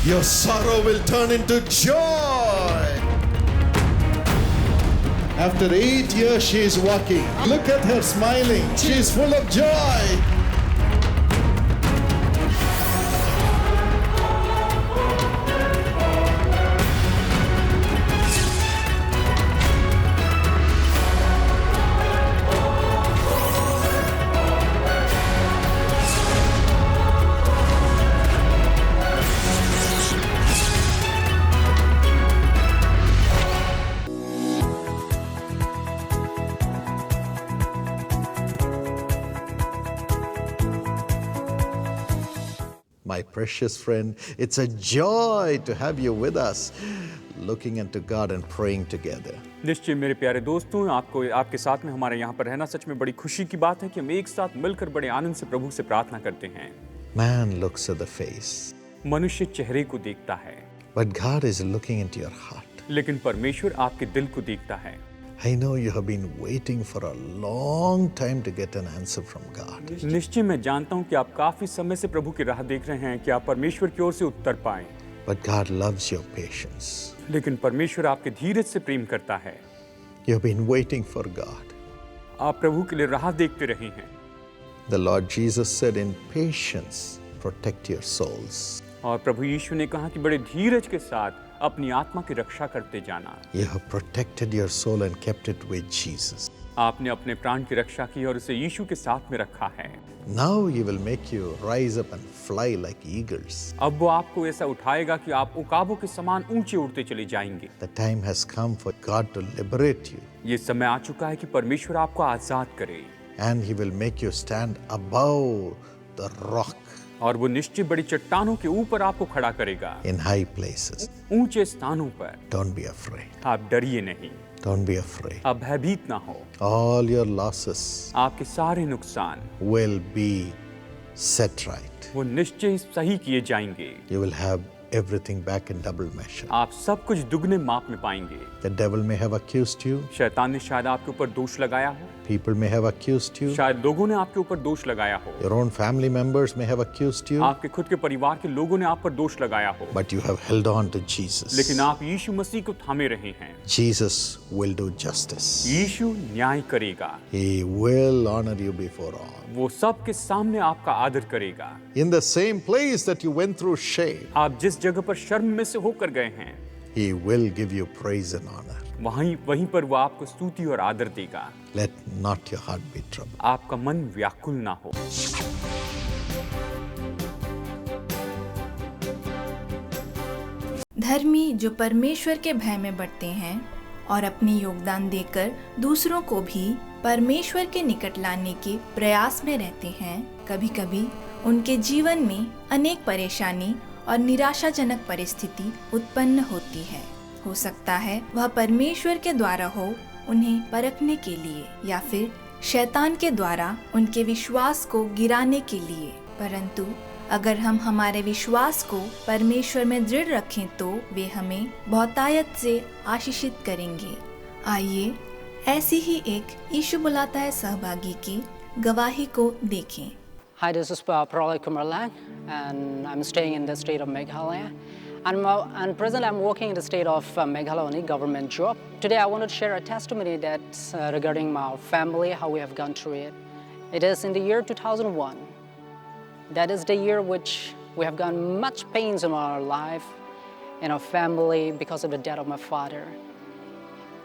Your sorrow will turn into joy. After 8 years, she is walking. Look at her smiling. She is full of joy. My precious friend, it's a joy to have you with us, looking unto God and praying together. निश्चय मेरे प्यारे दोस्तों, आपको आपके साथ में हमारे यहाँ पर रहना सच में बड़ी खुशी की बात है कि हम एक साथ मिलकर बड़े आनंद से प्रभु से प्रार्थना करते हैं। Man looks at the face, मनुष्य चेहरे को देखता है, but God is looking into your heart. लेकिन परमेश्वर आपके दिल को देखता है। I know you have been waiting for a long time to get an answer from God. निश्चय मैं जानता हूँ कि आप काफी समय से प्रभु की राह देख रहे हैं कि आप परमेश्वर की ओर से उत्तर पाएं। But God loves your patience. लेकिन परमेश्वर आपके धीरज से प्रेम करता है। You have been waiting for God. आप प्रभु के लिए राह देखते रहे हैं। The Lord Jesus said, in patience, protect your souls. और प्रभु यीशु ने कहा कि बड़े धीरज के साथ अपनी आत्मा की रक्षा करते जाना। You have protected your soul and kept it with Jesus. आपने अपने प्राण की रक्षा की और उसे यीशु के साथ में रखा है। Now He will make you rise up and fly like eagles. अब वो आपको ऐसा उठाएगा कि आप उकाबों के समान ऊंचे उड़ते चले जाएंगे। The time has come for God to liberate you, ये समय आ चुका है कि परमेश्वर आपको आजाद करे and He will make you stand above the rock और वो निश्चय बड़ी चट्टानों के ऊपर आपको खड़ा करेगा, in high places. ऊंचे स्थानों पर। Don't be afraid. आप डरिए नहीं, Don't be afraid. आप भयभीत ना हो। All your losses आपके सारे नुकसान will be set right. वो निश्चय सही किए जाएंगे। You will have everything back in double measure. आप सब कुछ दुगने माप में पाएंगे। The devil may have accused you. शैतान ने शायद आपके ऊपर दोष लगाया हो, People may have accused you. शायद लोगों ने आपके ऊपर दोष लगाया हो, Your own family members may have accused you. आपके खुद के परिवार के लोगों ने आप पर दोष लगाया हो, But you have held on to Jesus. लेकिन आप यीशु मसीह को थामे रहे हैं। Jesus will do justice. यीशु न्याय करेगा, He will honor you before all. वो सबके सामने आपका आदर करेगा। In the same place that you went through shame, आप जिस जगह पर शर्म में से होकर गए हैं, He will give you praise and honor. वहीं पर वो आपको स्तुति और आदर देगा। Let not your heart be troubled. आपका मन व्याकुल ना हो। धर्मी जो परमेश्वर के भय में बढ़ते हैं और अपनी योगदान देकर दूसरों को भी परमेश्वर के निकट लाने के प्रयास में रहते हैं, कभी कभी उनके जीवन में अनेक परेशानी और निराशाजनक परिस्थिति उत्पन्न होती है। हो सकता है वह परमेश्वर के द्वारा हो उन्हें परखने के लिए या फिर शैतान के द्वारा उनके विश्वास को गिराने के लिए। परंतु अगर हम हमारे विश्वास को परमेश्वर में दृढ़ रखें तो वे हमें बहुतायत से आशीषित करेंगे। आइए ऐसी ही एक यीशु बुलाता है सहभागी की गवाही को देखें। Hi, this is Pralay Kumarlang, and I'm staying in the state of Meghalaya. And presently I'm working in the state of Meghalaya on a government job. Today I want to share a testimony that's regarding my family, how we have gone through it. It is in the year 2001. That is the year which we have gone much pains in our life, in our family, because of the death of my father.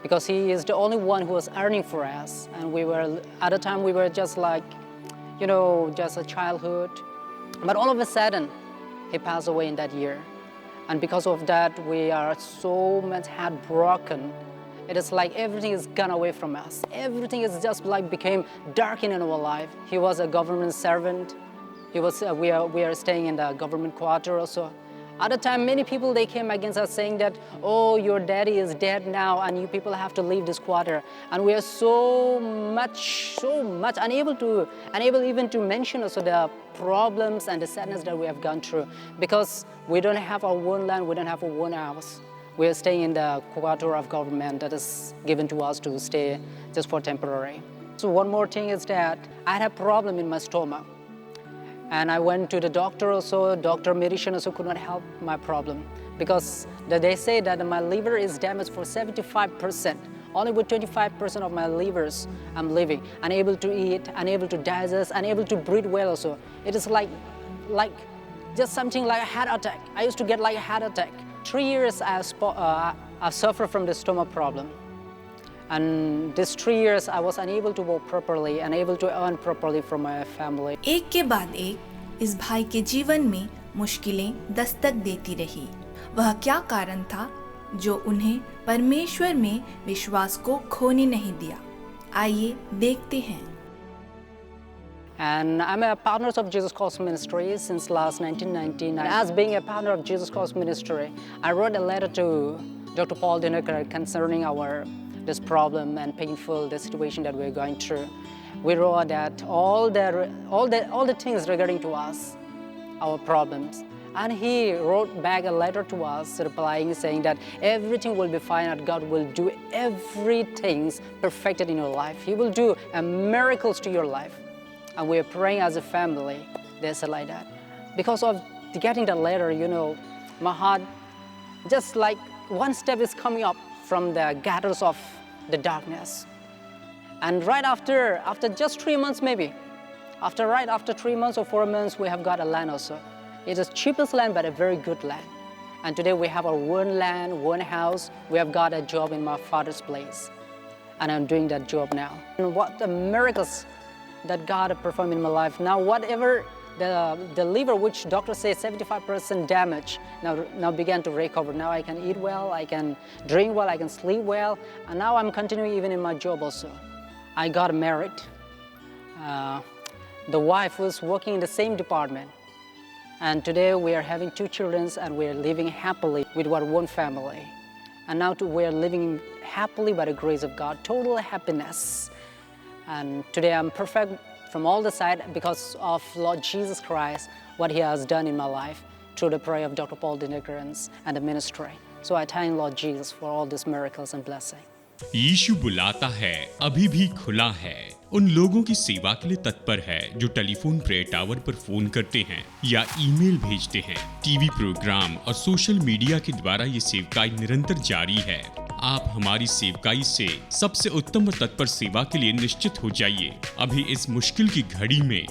Because he is the only one who was earning for us, and we were, at the time we were just like, you know, just a childhood. But all of a sudden, he passed away in that year. And because of that, we are so much heartbroken. It is like everything is gone away from us. Everything is just like became darkened in our life. He was a government servant. He was, we are staying in the government quarter also. At the time, many people, they came against us saying that, oh, your daddy is dead now and you people have to leave this quarter. And we are so much unable even to mention also the problems and the sadness that we have gone through, because we don't have our own land, we don't have our own house. We are staying in the quarter of government that is given to us to stay just for temporary. So one more thing is that I had a problem in my stomach. And I went to the doctor also, doctor medicine also could not help my problem because they say that my liver is damaged for 75%. Only with 25% of my livers I'm living, unable to eat, unable to digest, unable to breathe well also. It is like just something like a heart attack. I used to get like a heart attack. 3 years I suffered from the stomach problem. And these 3 years I was unable to work properly, unable to earn properly from my family. एक के बाद एक इस भाई के जीवन में मुश्किलें दस्तक देती रही। वह क्या कारण था जो उन्हें परमेश्वर में विश्वास को खोने नहीं दिया? आइए देखते हैं। And I'm a partner of Jesus Calls Ministry since last 1999. As being a partner of Jesus Calls Ministry, I wrote a letter to Dr. Paul Dinekar concerning this problem and painful the situation that we're going through. We wrote that all the things regarding to us, our problems, and he wrote back a letter to us replying saying that everything will be fine and God will do everything perfected in your life. He will do miracles to your life. And we're praying as a family. They said like that. Because of getting that letter, you know, my heart just like one step is coming up from the gutters of the darkness. And right after just 3 months maybe, after 3 months or 4 months, we have got a land also. It is cheapest land, but a very good land. And today we have our one land, one house. We have got a job in my father's place. And I'm doing that job now. And what the miracles that God performed in my life. Now whatever the liver, which doctor says 75% damage, now began to recover. Now I can eat well, I can drink well, I can sleep well. And now I'm continuing even in my job also. I got married. The wife was working in the same department. And today we are having 2 children and we are living happily with our one family. And now we are living happily by the grace of God, total happiness. And today I'm perfect from all the side because of Lord Jesus Christ, what He has done in my life through the prayer of Dr. Paul Dinekar and the ministry. So I thank Lord Jesus for all these miracles and blessings. यीशु बुलाता है, अभी भी खुला है। उन लोगों की सेवा के लिए तत्पर है जो टेलीफोन प्रेयर टावर पर फोन करते हैं या ईमेल भेजते हैं। टीवी प्रोग्राम और सोशल मीडिया के द्वारा ये सेवकाई निरंतर जारी है। आप हमारी सेवकाई से सबसे उत्तम और तत्पर सेवा के लिए निश्चित हो जाइए। अभी इस मुश्किल की घड़ी में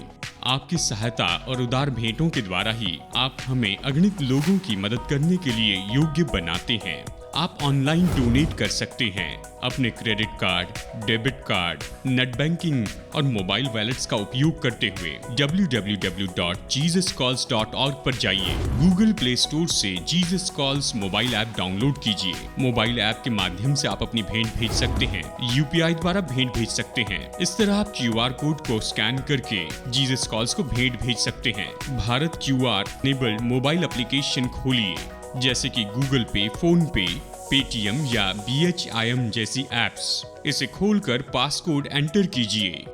आपकी सहायता और उदार भेंटों के द्वारा ही आप हमें अगणित लोगों की मदद करने के लिए योग्य बनाते हैं। आप ऑनलाइन डोनेट कर सकते हैं। अपने credit card, debit card, net banking और मोबाइल वॉलेट्स का उपयोग करते हुए www.jesuscalls.org पर जाइए। गूगल प्ले स्टोर से Jesus calls mobile app download कीजिए। मोबाइल ऐप के माध्यम से आप अपनी भेंट भेज सकते हैं। यूपीआई द्वारा भेंट भेज सकते हैं। इस तरह आप QR कोड को स्कैन करके जीसस कॉल्स को भेंट भेज सकते हैं। Bharat QR enabled mobile application खोलिए, जैसे कि गूगल पे, फोन पे, पेटीएम या BHIM जैसी एप्स। इसे खोलकर पासकोड एंटर कीजिए,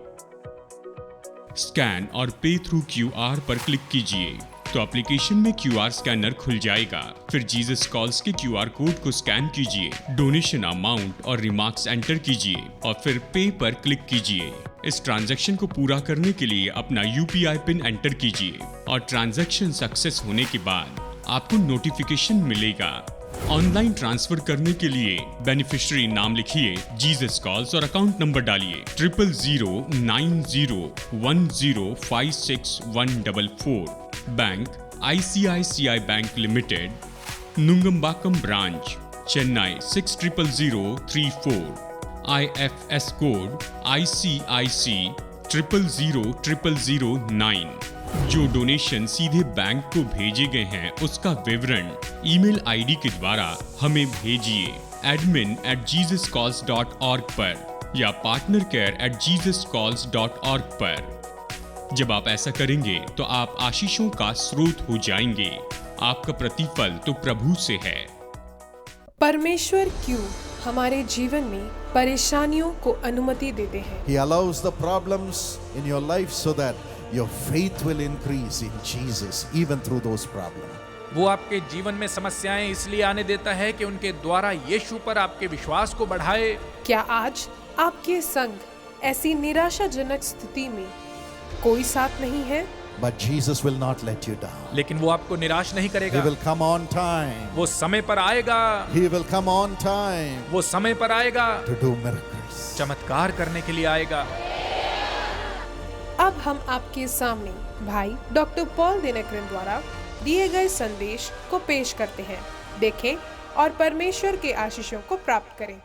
स्कैन और पे थ्रू QR पर क्लिक कीजिए तो एप्लीकेशन में QR स्कैनर खुल जाएगा। फिर जीसस कॉल्स के QR कोड को स्कैन कीजिए, डोनेशन अमाउंट और रिमार्क्स एंटर कीजिए और फिर पे पर क्लिक कीजिए। इस ट्रांजैक्शन को पूरा करने के लिए अपना UPI पिन एंटर कीजिए और ट्रांजैक्शन सक्सेस होने के बाद आपको नोटिफिकेशन मिलेगा। ऑनलाइन ट्रांसफर करने के लिए बेनिफिशियरी नाम लिखिए जीसस कॉल्स और अकाउंट नंबर डालिए 000901056144। Bank ICICI bank limited, Nungambakkam branch, Chennai 600034। IFS code ICIC 000009। जो डोनेशन सीधे बैंक को भेजे गए हैं उसका विवरण ईमेल आईडी के द्वारा हमें भेजिए admin@jesuscalls.org पर या partnercare@jesuscalls.org पर। जब आप ऐसा करेंगे तो आप आशीषों का स्रोत हो जाएंगे। आपका प्रतिफल तो प्रभु से है। परमेश्वर क्यों हमारे जीवन में परेशानियों को अनुमति देते हैं? He allows the problems in your life so that your faith will increase in Jesus even through those problems. वो आपके जीवन में समस्याएं इसलिए आने देता है कि उनके द्वारा यीशु पर आपके विश्वास को बढ़ाए। क्या आज आपके संग ऐसी निराशाजनक स्थिति में कोई साथ नहीं है? But Jesus will not let you down. लेकिन वो आपको निराश नहीं He करेगा। will come on time. वो समय पर आएगा, He will come on time वो समय पर आएगा, to do miracles. चमत्कार करने के लिए आएगा। अब हम आपके सामने भाई डॉक्टर पॉल दिनकरन द्वारा दिए गए संदेश को पेश करते हैं। देखें और परमेश्वर के आशीषों को प्राप्त करें।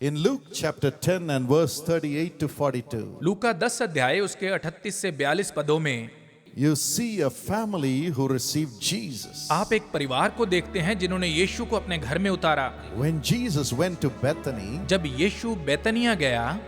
In Luke chapter 10 and verse 38 to 42, लूका 10 अध्याय उसके 38 से 42 पदों में you see a family who received Jesus. आप एक परिवार को देखते हैं जिन्होंने यीशु को अपने घर में उतारा। When Jesus went to Bethany, जब यीशु बेतनिया गया,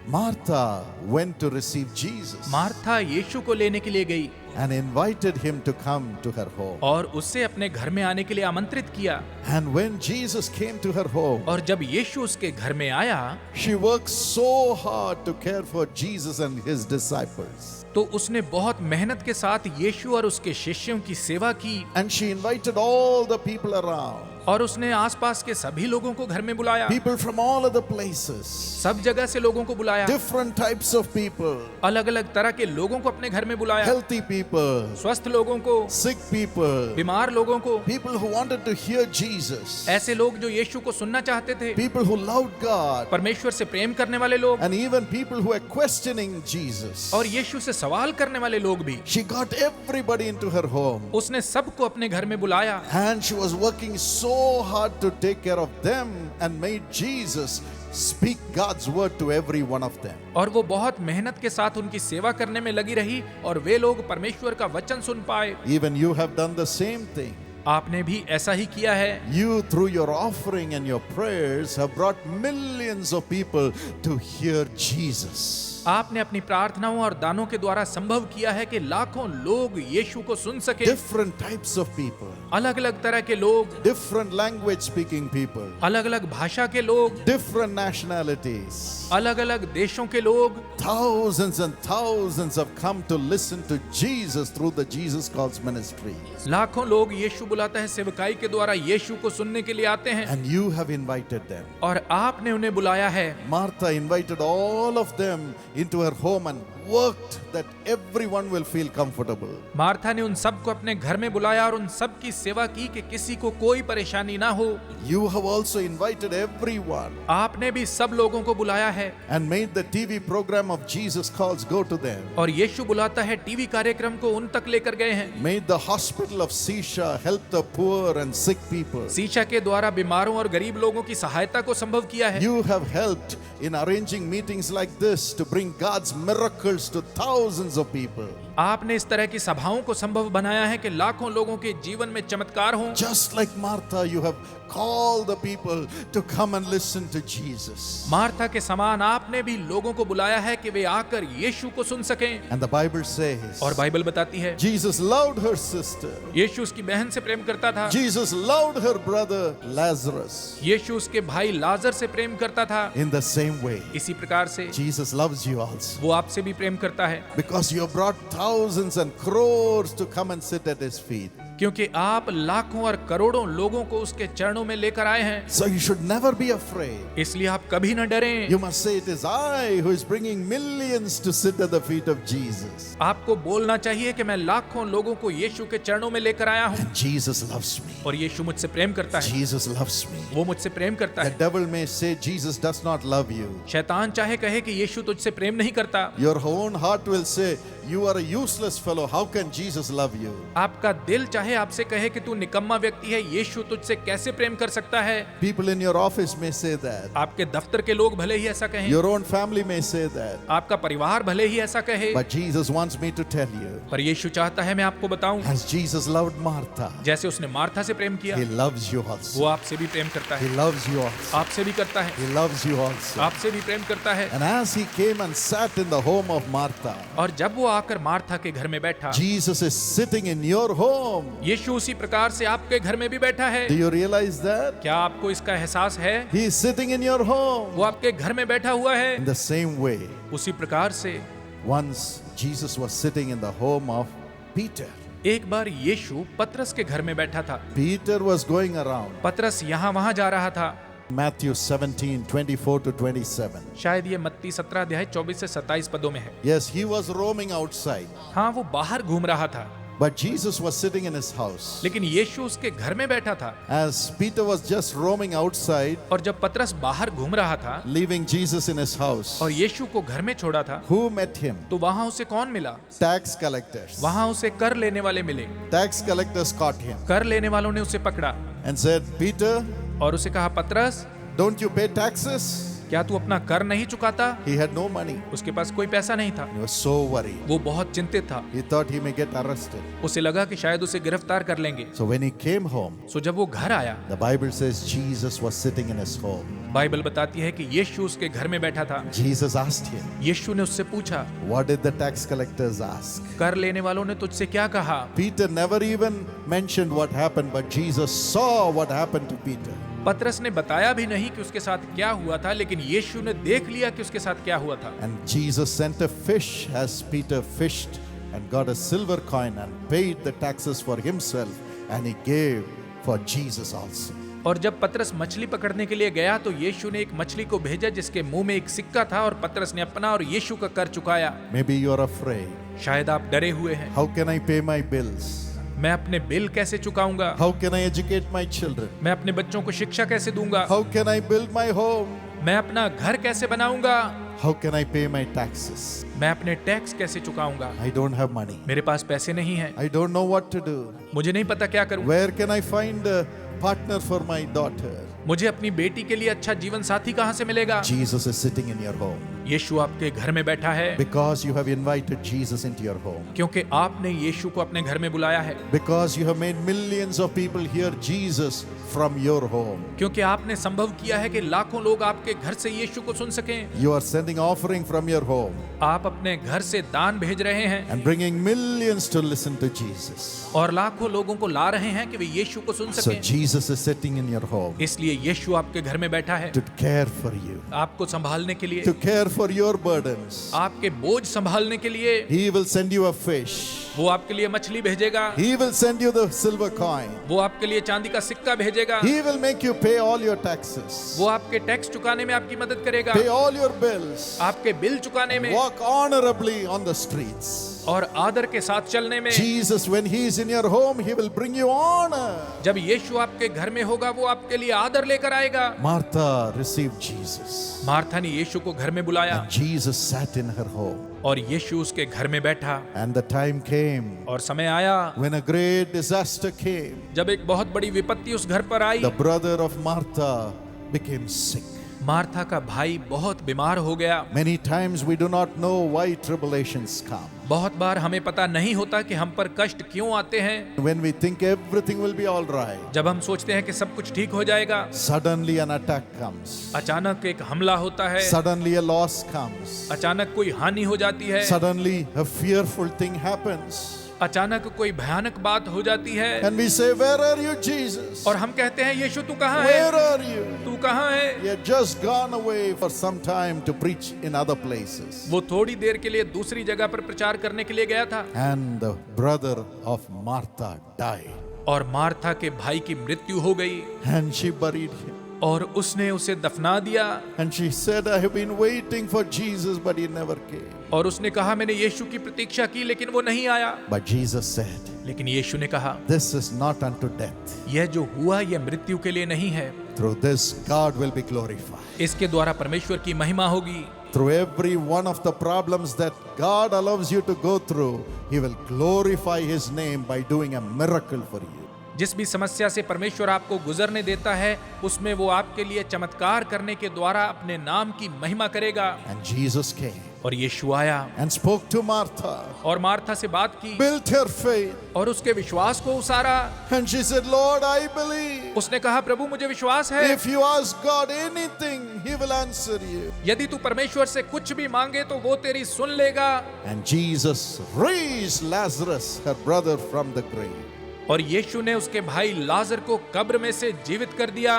Martha went to receive Jesus Martha यीशु को लेने के लिए गई and invited him to come to her home. और उससे अपने घर में आने के लिए आमंत्रित किया। And when Jesus came to her home, और जब यीशु उसके घर में आया she worked so hard to care for Jesus and his disciples. तो उसने बहुत मेहनत के साथ यीशु और उसके शिष्यों की सेवा की And she invited all the people around, और उसने आसपास के सभी लोगों को घर में बुलाया। people from all other places, सब जगह से लोगों को बुलाया। different types of people, अलग अलग तरह के लोगों को अपने घर में बुलाया। healthy people, स्वस्थ लोगों को, sick people, बीमार लोगों को, people who wanted to hear Jesus, ऐसे लोग जो यीशु को सुनना चाहते थे, people who loved God, परमेश्वर से प्रेम करने वाले लोग, and even people who were questioning Jesus. और यीशु से सवाल करने वाले लोग भी। She got everybody into her home, उसने सबको अपने घर में बुलाया and she was working so hard to take care of them and made Jesus speak God's word to every one of them. और वो बहुत मेहनत के साथ उनकी सेवा करने में लगी रही और वे लोग परमेश्वर का वचन सुन पाए। Even you have done the same thing. आपने भी ऐसा ही किया है। You, through your offering and your prayers, have brought millions of people to hear Jesus. आपने अपनी प्रार्थनाओं और दानों के द्वारा संभव किया है कि लाखों लोग यीशु को सुन सके। Different types of people, अलग अलग तरह के लोग, different language speaking people, अलग अलग भाषा के लोग, different nationalities. अलग अलग देशों के लोग, Thousands and thousands have come to listen to Jesus through the Jesus Calls ministry. लाखों लोग यीशु बुलाता है सेवकाई के द्वारा यीशु को सुनने के लिए आते हैं And you have invited them. और आपने उन्हें बुलाया है। Martha invited all of them into her home and worked that everyone will feel comfortable. Martha ने उन सबको अपने घर में बुलाया और उन सब की सेवा की कि किसी को कोई परेशानी ना हो। You have also invited everyone आपने भी सब लोगों को बुलाया है and made the TV program of Jesus Calls go to them. और यीशु बुलाता है टीवी कार्यक्रम को उन तक लेकर गए हैं। Made the hospital of Sisha help the poor and sick people. सीशा के द्वारा बीमारों और गरीब लोगों की सहायता को संभव किया है। You have helped in arranging meetings like this to bring God's miracles to thousands of people. आपने इस तरह की सभाओं को संभव बनाया है कि लाखों लोगों के जीवन में चमत्कार हों। Just like Martha, you have called the people to come and listen to Jesus. Martha के समान आपने भी लोगों को बुलाया है कि वे आकर यीशु को सुन सकें। And the Bible says, और बाइबल बताती है Jesus loved her sister. यीशु उसकी बहन से प्रेम करता था। Jesus loved her brother Lazarus. यीशु उसके भाई लाजर से प्रेम करता था। In the same way, इसी प्रकार से Jesus loves you also. वो आपसे भी प्रेम करता है Because you have brought thousands and crores to come and sit at his feet. क्योंकि आप लाखों और करोड़ों लोगों को उसके चरणों में लेकर आए हैं। So you should never be afraid. इसलिए आप कभी न डरें। You must say, it is I who is bringing millions to sit at the feet of Jesus. आपको बोलना चाहिए कि मैं लाखों लोगों को यीशु के चरणों में लेकर आया हूँ And Jesus loves me. और यीशु मुझसे प्रेम करता है। Jesus loves me. वो मुझसे प्रेम करता The है। devil may say Jesus does not love you. शैतान चाहे कहे कि यीशु तुझसे प्रेम नहीं करता। Your own heart will say, you are a useless fellow. How can Jesus love you? आपका दिल चाहे आपसे कहे कि तू निकम्मा व्यक्ति है, यीशु तुझसे कैसे प्रेम कर सकता है। People in your office may say that. आपके दफ्तर के लोग भले ही ऐसा कहें, Your own family may say that. आपका परिवार भले ही ऐसा कहे, But Jesus wants me to tell you, पर यीशु चाहता है मैं आपको बताऊं, as Jesus loved Martha, जैसे उसने मार्था से प्रेम किया, He loves you also. वो आपसे भी प्रेम करता He है। loves you also. आपसे भी करता है, He loves you also. आपसे भी प्रेम करता है। And as He came and sat in the home of Martha, और जब वो आकर मार्था के घर में बैठा, Jesus is sitting in your home. यीशु उसी प्रकार से आपके घर में भी बैठा है। Do you realize that? क्या आपको इसका एहसास है? He is sitting in your home. वो आपके घर में बैठा हुआ है। In the same way, उसी प्रकार से once Jesus was sitting in the home of Peter. एक बार यीशु पतरस के घर में बैठा था। Peter was going around. पतरस यहाँ वहाँ जा रहा था। Matthew 17:24 to 27. शायद ये मत्ती 17 अध्याय 24 से 27 पदों में है। Yes, he was roaming outside, हाँ, वो बाहर घूम रहा था, but Jesus was sitting in his house. लेकिन यीशु उसके घर में बैठा था। As Peter was just roaming outside, और जब पतरस बाहर घूम रहा था leaving Jesus in his house, और यीशु को घर में छोड़ा था, who met him? तो वहां उसे कौन मिला? Tax collectors. वहां उसे कर लेने वाले मिले। Tax collectors caught him कर लेने वालों ने उसे पकड़ा and said, Peter, और उसे कहा, पतरस, don't you pay taxes? क्या तू अपना कर नहीं चुकाता? He had no money. उसके पास कोई पैसा नहीं था। He was so worried. वो बहुत चिंतित था। He thought he may get arrested. उसे लगा कि शायद उसे गिरफ्तार कर लेंगे। So when he came home, सो जब वो घर आया, the Bible says Jesus was sitting in his home. Bible बताती है कि यीशु उसके घर में बैठा था। Jesus asked him, यीशु ने उससे पूछा, what did the tax collectors ask? कर लेने वालों ने तुझसे क्या कहा? Peter never even mentioned what happened, but Jesus saw what happened to Peter. पतरस ने बताया भी नहीं कि उसके साथ क्या हुआ था, लेकिन यीशु ने देख लिया कि उसके साथ क्या हुआ था। And Jesus sent a fish as Peter fished and got a silver coin and paid the taxes for himself, and he gave for Jesus also. और जब पतरस मछली पकड़ने के लिए गया तो यीशु ने एक मछली को भेजा जिसके मुंह में एक सिक्का था, और पतरस ने अपना और यीशु का कर चुकाया। Maybe you are afraid. शायद आप डरे हुए हैं। How can I pay my bills? मैं अपने बिल कैसे चुकाऊंगा? How can I educate my children? मैं अपने बच्चों को शिक्षा कैसे दूंगा? How can I build my home? मैं अपना घर कैसे बनाऊंगा? How can I pay my taxes? मैं अपने टैक्स कैसे चुकाऊंगा? I don't have money. मेरे पास पैसे नहीं हैं। I don't know what to do. मुझे नहीं पता क्या करूं। Where can I find a partner for my daughter? मुझे अपनी बेटी के लिए अच्छा जीवन साथी कहां से मिलेगा? Jesus is sitting in your home. यीशु आपके घर में बैठा है Because you have invited Jesus into your home. क्योंकि आपने यीशु को अपने घर में बुलाया है। Because you have made millions of people hear Jesus from your home. क्योंकि आपने संभव किया है कि लाखों लोग आपके घर से यीशु को सुन सकें। You are sending offering from your home आप अपने घर से दान भेज रहे हैं and bringing millions to listen to Jesus. और लाखों लोगों को ला रहे हैं कि वे यीशु को सुन So सकें। Jesus is sitting in your home इसलिए यीशु आपके घर में बैठा है to care for you, आपको संभालने के लिए, to care for your burdens. आपके बोझ संभालने के लिए। He will send you a fish. वो आपके लिए मछली भेजेगा, He will send you the silver coin. वो आपके लिए चांदी का सिक्का भेजेगा, He will make you pay all your taxes, वो आपके टैक्स चुकाने में आपकी मदद करेगा, pay all your bills, आपके बिल चुकाने में walk honorably on the streets. और आदर के साथ चलने में। Jesus, when He is in your home, He will bring you honor. जब यीशु आपके घर में होगा वो आपके लिए आदर लेकर आएगा। Martha received Jesus, मार्था ने यीशु को घर में बुलाया and Jesus sat in her home. और यीशु उसके घर में बैठा। And the time came और समय आया when a great disaster came. जब एक बहुत बड़ी विपत्ति उस घर पर आई। The brother of Martha became sick. Martha का भाई बहुत बीमार हो गया। Many times we do not know why tribulations come. बहुत बार हमें पता नहीं होता कि हम पर कष्ट क्यों आते हैं। When we think everything will be all right, जब हम सोचते हैं कि सब कुछ ठीक हो जाएगा, suddenly an attack comes. अचानक एक हमला होता है, Suddenly a loss comes. अचानक कोई हानि हो जाती है, Suddenly a fearful thing happens. अचानक कोई भयानक बात हो जाती है। And we say, where are you, Jesus? और हम कहते हैं यीशु तू कहाँ है? Where are you? तू कहाँ है? He had just gone away for some time to preach in other places. वो थोड़ी देर के लिए दूसरी जगह पर प्रचार करने के लिए गया था। And the brother of Martha died. और मार्था के भाई की मृत्यु हो गई And she buried him. और उसने उसे दफना दिया। And she said, I have been waiting for Jesus, but he never came. और उसने कहा मैंने यीशु की प्रतीक्षा की लेकिन वो नहीं आया। But Jesus said, लेकिन यीशु ने कहा this is not unto death. यह जो हुआ यह मृत्यु के लिए नहीं है। Through this, God will be glorified. इसके द्वारा परमेश्वर की महिमा होगी। Through every one of the problems that God allows you to go through, He will glorify His name by doing a miracle for you. जिस भी समस्या से परमेश्वर आपको गुजरने देता है उसमें वो आपके लिए चमत्कार करने के द्वारा अपने नाम की महिमा करेगा। And Jesus came और यीशु आया and spoke to Martha, और मार्था से बात की built her faith. और उसके विश्वास को उसारा। And she said, Lord, I believe. उसने कहा प्रभु मुझे विश्वास है, If you ask God anything, He will answer you. यदि तू परमेश्वर से कुछ भी मांगे तो वो तेरी सुन लेगा। And Jesus raised Lazarus, her brother, from the grave. और यीशु ने उसके भाई लाजर को कब्र में से जीवित कर दिया।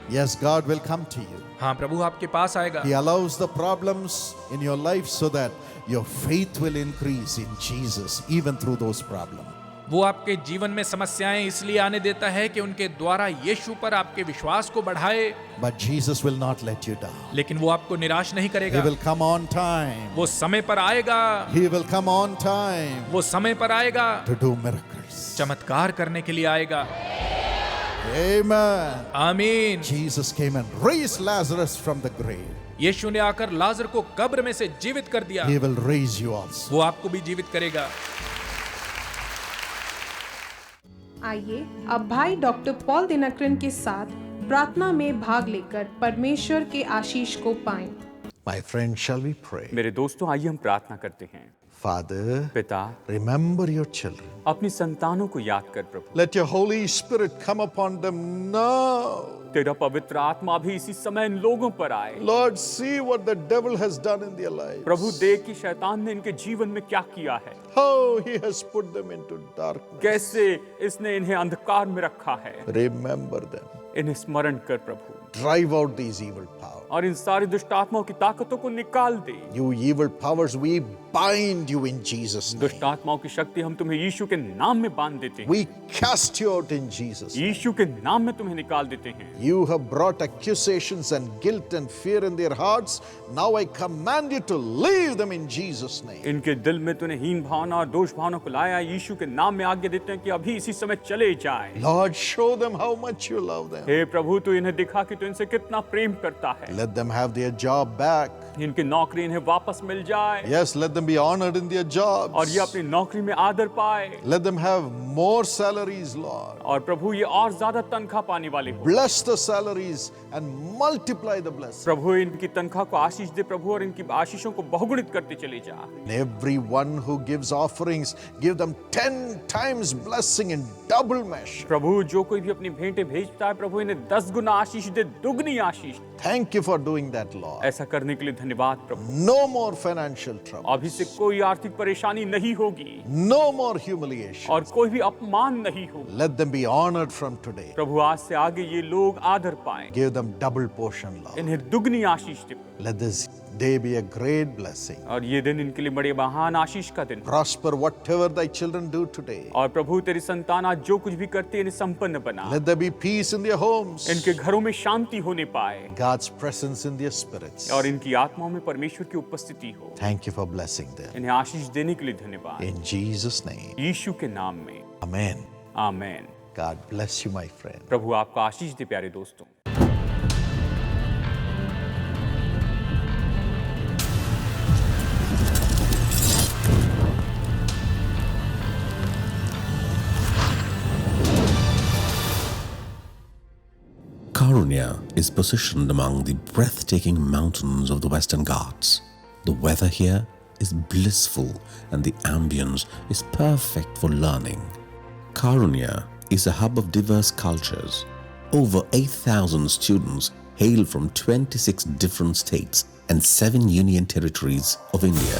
Yes, God will come to you. हाँ प्रभु आपके पास आएगा। He allows the problems in your life so that your faith will increase in Jesus even through those problems. वो आपके जीवन में समस्याएं इसलिए आने देता है कि उनके द्वारा यीशु पर आपके विश्वास को बढ़ाए, But Jesus will not let you down. लेकिन वो आपको निराश नहीं He करेगा। will come on time. वो समय पर आएगा, He will come on time वो समय पर आएगा, to do miracles. चमत्कार करने के लिए आएगा। Amen. आमीन। Jesus came and raised Lazarus from the grave. यीशु ने आकर लाजर को कब्र में से जीवित कर दिया। He will raise you also. वो आपको भी जीवित करेगा। आइए अब भाई डॉक्टर पॉल दिनकरन के साथ प्रार्थना में भाग लेकर परमेश्वर के आशीष को पाएं। My friend, shall we pray? मेरे दोस्तों, आइए हम प्रार्थना करते हैं। Father, पिता, remember your children. अपनी संतानों को याद कर प्रभु। Let your Holy Spirit come upon them now. तेरा पवित्र आत्मा भी इसी समय इन लोगों पर आए। Lord, see what the devil has done in their lives. प्रभु, देख कि शैतान ने इनके जीवन में क्या किया है, How he has put them into darkness. कैसे इसने इन्हें अंधकार में रखा है। Remember them. इन्हें स्मरण कर प्रभु, Drive out these evil powers. और इन सारी दुष्ट आत्माओं की ताकतों को निकाल दे। You evil powers, we bind you in Jesus' name. दुष्ट आत्माओं की शक्ति हम तुम्हें यीशु के नाम में बांध देते हैं। We cast you out in Jesus' name. यीशु के नाम में तुम्हें निकाल देते हैं। You have brought accusations and guilt and fear in their hearts. Now I command you to leave them in Jesus' name. इनके दिल में तूने हीन भावना और दोष भावना को लाया। यीशु के नाम में आज्ञा देते हैं कि अभी इसी समय चले जाएं। Lord, show them how much you love them. हे प्रभु, तू इन्हें दिखा कि तू इनसे कितना प्रेम करता है। Let them have their job back. इनकी नौकरी इन्हें वापस मिल जाए, Yes, let them be honored in their jobs. और ये अपनी नौकरी में आदर पाए, Let them have more salaries, Lord. और प्रभु ये और ज्यादा तनख्वाह पाने वाले हो। Bless the salaries and multiply the blessing. प्रभु इनकी तनख्वाह को आशीष दे प्रभु, और इनकी आशीषों को बहुगुणित करते चले जा। And everyone who gives offerings, give them 10 times blessing in double measure. प्रभु, जो कोई भी अपनी भेंटें भेजता है प्रभु, इन्हें 10 गुना आशीष दे, दुगनी आशीष। Thank you for doing that, Lord. ऐसा करने के लिए धन्यवाद प्रभु। No more financial trouble. अभी से कोई आर्थिक परेशानी नहीं होगी, No more humiliation. और कोई भी अपमान नहीं होगा। Let them be honored from today. प्रभु, आज से आगे ये लोग आदर पाएं, Give them double portion, Lord. इन्हें दुगनी आशीष दे, Let this day be a great blessing. और ये दिन इनके लिए बड़े महान आशीष का दिन। Prosper whatever thy children do today. और प्रभु, तेरी संतान आज जो कुछ भी करती है इन्हें संपन्न बना। Let there be peace in their homes. इनके घरों में शांति होने पाए, God's presence in their spirits. और इनकी आत्माओं में परमेश्वर की उपस्थिति हो। Thank you for blessing them. इन्हें आशीष देने के लिए धन्यवाद, In Jesus' name. यीशु के नाम में, Amen. Amen. God bless you, my friend. प्रभु आपका आशीष दे प्यारे दोस्तों। Karunya is positioned among the breathtaking mountains of the Western Ghats. The weather here is blissful and the ambience is perfect for learning. Karunya is a hub of diverse cultures. Over 8,000 students hail from 26 different states and 7 union territories of India.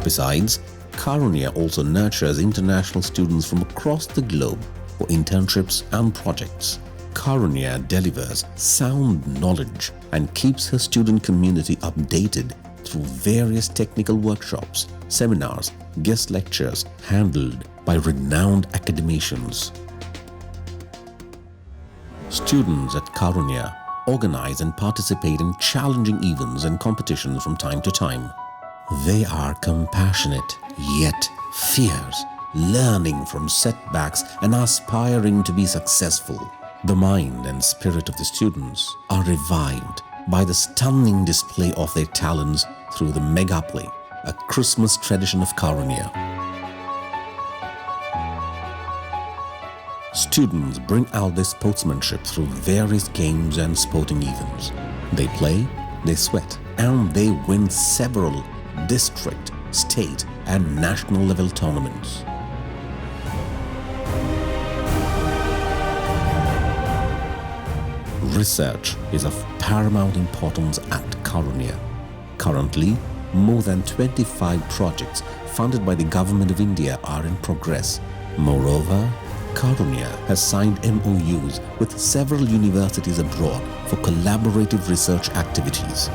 Besides, Karunya also nurtures international students from across the globe for internships and projects. Karunya delivers sound knowledge and keeps her student community updated through various technical workshops, seminars, guest lectures handled by renowned academicians. Students at Karunya organize and participate in challenging events and competitions from time to time. They are compassionate yet fierce, learning from setbacks and aspiring to be successful. The mind and spirit of the students are revived by the stunning display of their talents through the Mega Play, a Christmas tradition of Karunya. Students bring out their sportsmanship through various games and sporting events. They play, they sweat, and they win several district, state, and national level tournaments. Research is of paramount importance at Karunya. Currently, more than 25 projects funded by the Government of India are in progress. Moreover, Karunya has signed MOUs with several universities abroad for collaborative research activities.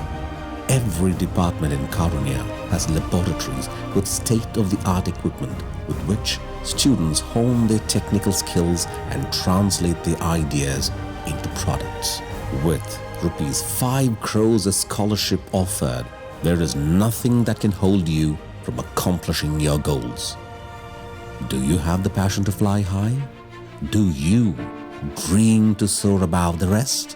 Every department in Karunya has laboratories with state-of-the-art equipment with which students hone their technical skills and translate their ideas into products. With rupees 5 crores as scholarship offered, there is nothing that can hold you from accomplishing your goals. Do you have the passion to fly high? Do you dream to soar above the rest?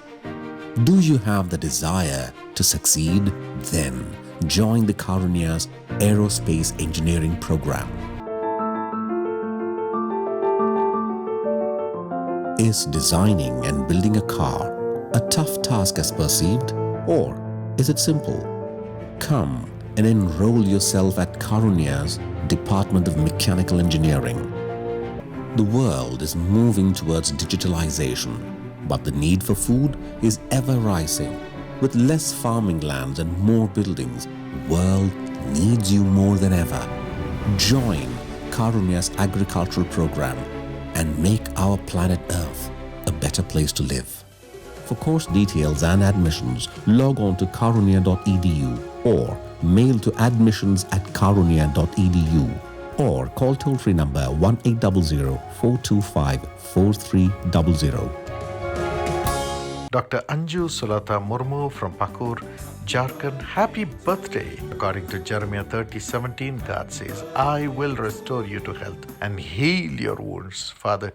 Do you have the desire to succeed? Then join the Karunya's Aerospace Engineering program. Is designing and building a car a tough task as perceived, or is it simple? Come and enroll yourself at Karunya's Department of Mechanical Engineering. The world is moving towards digitalization, but the need for food is ever rising. With less farming lands and more buildings, the world needs you more than ever. Join Karunya's agricultural program and make our planet Earth a better place to live. For course details and admissions, log on to karunya.edu or mail to admissions@karunya.edu or call toll-free number 1800-425-4300. Dr. Anju Sulata Murmu from Pakur, Jharkhand, happy birthday. According to Jeremiah 30:17, God says, I will restore you to health and heal your wounds. Father,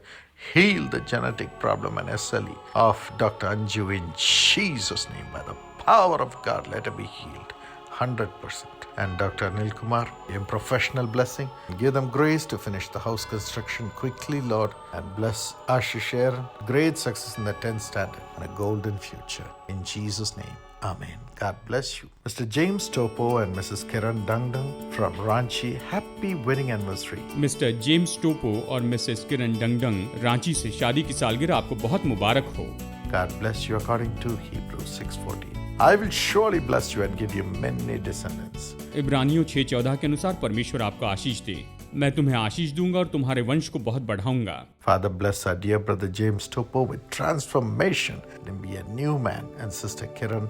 heal the genetic problem and SLE of Dr. Anju in Jesus' name. By the power of God, let her be healed 100%. And Dr. Anil Kumar, in professional blessing, give them grace to finish the house construction quickly, Lord, and bless Ashish Aaron, great success in the 10th standard and a golden future. In Jesus' name, Amen. God bless you. Mr. James Topo and Mrs. Kiran Dangdang from Ranchi, happy wedding anniversary. Mr James Topo और Mrs किरण डंगडंग रांची से शादी की सालगिरह आपको बहुत मुबारक हो। God bless you according to Hebrews 6:14. I will surely bless you and give you many descendants. इब्रानियों 6:14 के अनुसार परमेश्वर आपको आशीष दे। मैं तुम्हें आशीष दूंगा और तुम्हारे वंश को बहुत बढ़ाऊंगा। Father, bless our dear brother James Topo with transformation and be a new man. And Sister Kiran,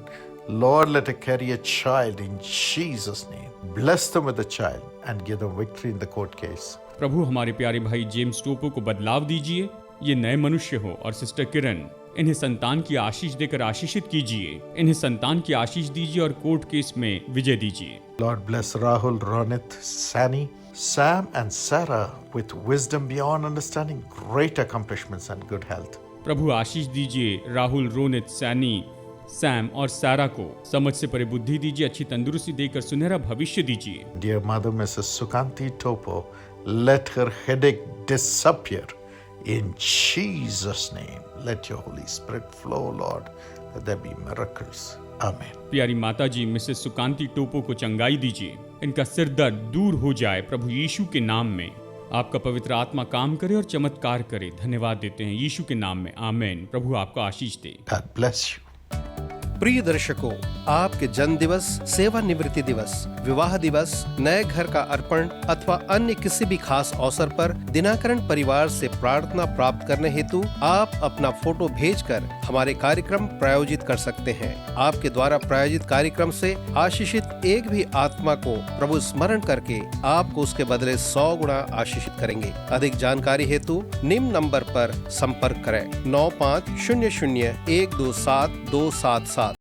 Lord, let her carry a child in Jesus' name. Bless them with a child and give them victory in the court case. प्रभु हमारे प्यारे भाई James टोपो को बदलाव दीजिए, ये नए मनुष्य हो। और सिस्टर किरण, इन्हें संतान की आशीष देकर आशीषित कीजिए। इन्हें संतान की आशीष दीजिए और कोर्ट केस में विजय दीजिए। Lord, bless Rahul, Ronit, Sani, Sam and Sarah with wisdom beyond understanding, great accomplishments and good health. प्रभु आशीष दीजिए राहुल, रोनित, सैनी, सैम और सारा को समझ से परे बुद्धि दीजिए, अच्छी तंदुरुस्ती देकर सुनहरा भविष्य दीजिए। Dear Mother, Mrs. Sukanti Topo, let her headache disappear. In Jesus' name, let your Holy Spirit flow, Lord, that there be miracles. Amen. प्यारी माता जी मिसेस सुकांति टोपो को चंगाई दीजिए, इनका सिर दर्द दूर हो जाए प्रभु यीशु के नाम में। आपका पवित्र आत्मा काम करे और चमत्कार करे। धन्यवाद देते हैं यीशु के नाम में, आमेन। प्रभु आपको आशीष दे। God bless you. प्रिय दर्शकों, आपके जन्म दिवस, सेवानिवृत्ति दिवस, विवाह दिवस, नए घर का अर्पण अथवा अन्य किसी भी खास अवसर पर दिनाकरण परिवार से प्रार्थना प्राप्त करने हेतु आप अपना फोटो भेजकर हमारे कार्यक्रम प्रायोजित कर सकते हैं। आपके द्वारा प्रायोजित कार्यक्रम से आशीषित एक भी आत्मा को प्रभु स्मरण करके आपको उसके बदले 100 गुना आशीषित करेंगे। अधिक जानकारी हेतु निम्न नंबर पर संपर्क करें 9500127277